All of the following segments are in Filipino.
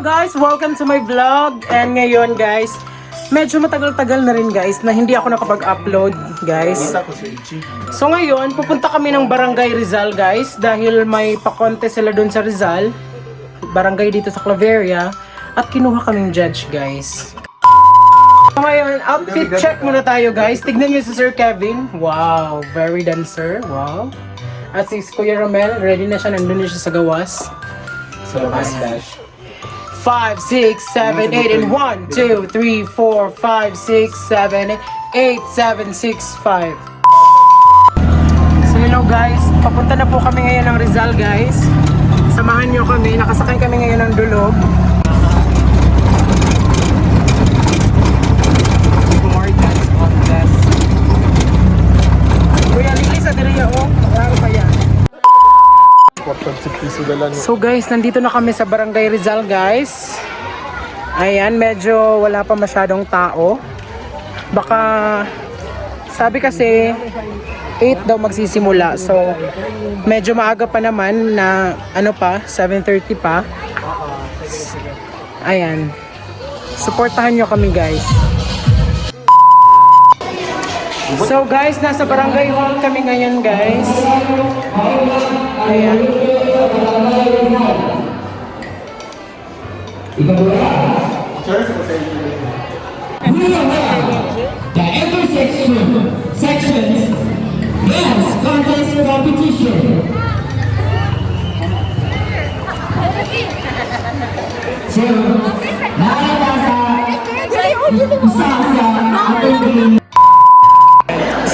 guys, welcome to my vlog. And ngayon guys, medyo matagal-tagal na rin guys na hindi ako nakapag-upload guys. So ngayon, pupunta kami ng Barangay Rizal guys dahil may pa-contest sila dun sa Rizal, barangay dito sa Claveria, at kinuha kaming judge guys. So ngayon, outfit check muna tayo guys. Tignan niyo si Sir Kevin. Wow, very done sir. Wow. At si Kuya Romel, ready na siya, nandun na siya sa gawas. So, 5, 6, 7, 8, and 1, 2, 3, 4, 5, 6, 7, 8, 7, 6, 5. So hello guys, papunta na po kami ngayon ng Rizal guys. Samahan nyo kami, nakasakay kami ngayon ng Dulog. Kuya, lilis sa diriya o, klaro pa yan. So guys, nandito na kami sa Barangay Rizal guys. Ayan, medyo wala pa masyadong tao. Baka, sabi kasi 8 daw magsisimula. So, medyo maaga pa naman na ano pa, 7:30 pa. Ayan. Supportahan nyo kami guys. So guys, nasa Barangay Hall kami ngayon guys. Ayan. The intersection sections dance contest competition. So, nakakasa sa ating.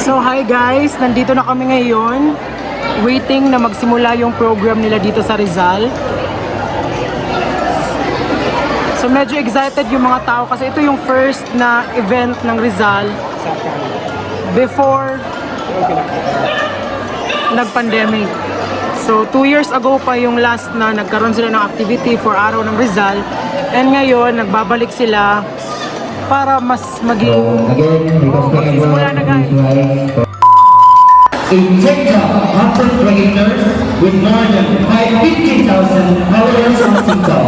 So hi guys, nandito na kami ngayon. Waiting na magsimula yung program nila dito sa Rizal. So medyo excited yung mga tao kasi ito yung first na event ng Rizal before nag-pandemic. So 2 years ago pa yung last na nagkaroon sila ng activity for Araw ng Rizal. And ngayon, nagbabalik sila para mas maging magsisimula na guys. A TikTok content creator with more than 50,000 followers on TikTok.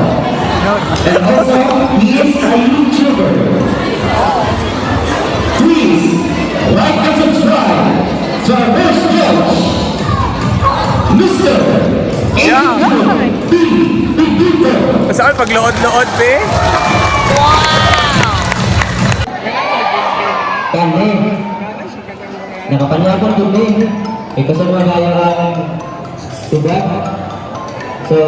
And also, he is a YouTuber. Please like and subscribe to our first judge, Mr. Peter. Saan paglood-lood, pe? Kami, nakapanyapon din kasama kaya ang tubag. So,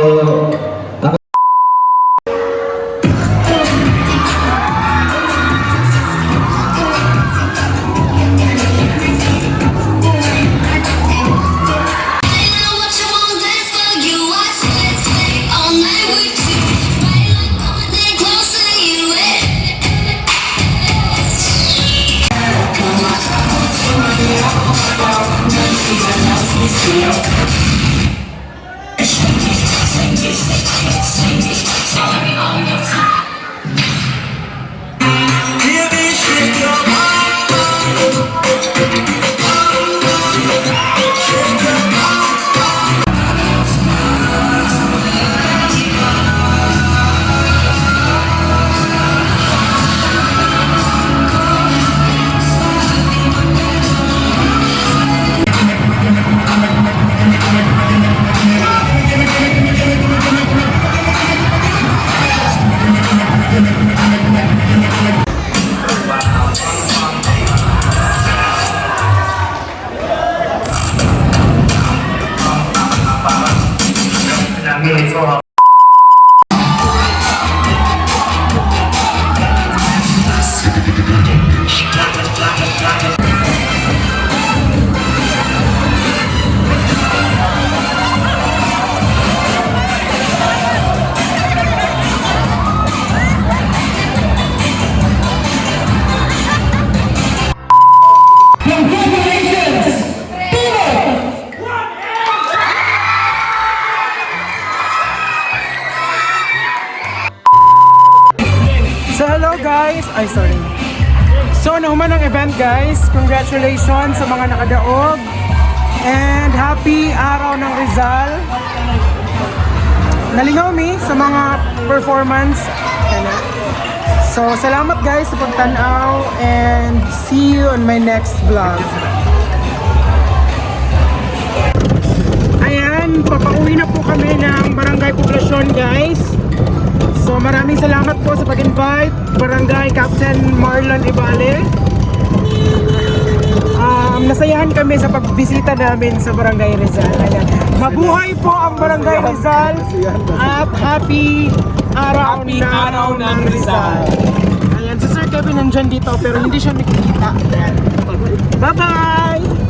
guys, ay sorry. So nahuman ang event guys. Congratulations sa mga nakadaog. And happy Araw ng Rizal. nalingaw mi sa mga performance kana. So salamat guys sa pagtanaw and see you on my next vlog. Ayan, papauwi na po kami ng Barangay Poblasyon guys. So maraming salamat po sa pag-invite Barangay Captain Marlon Ibale. Nasayahan kami sa pagbisita namin sa Barangay Rizal. Ayan. Mabuhay po ang Barangay Rizal at happy araw ng Rizal. Ayan, si Sir Kevin nandyan dito pero hindi siya nakikita. Ayan. Bye-bye!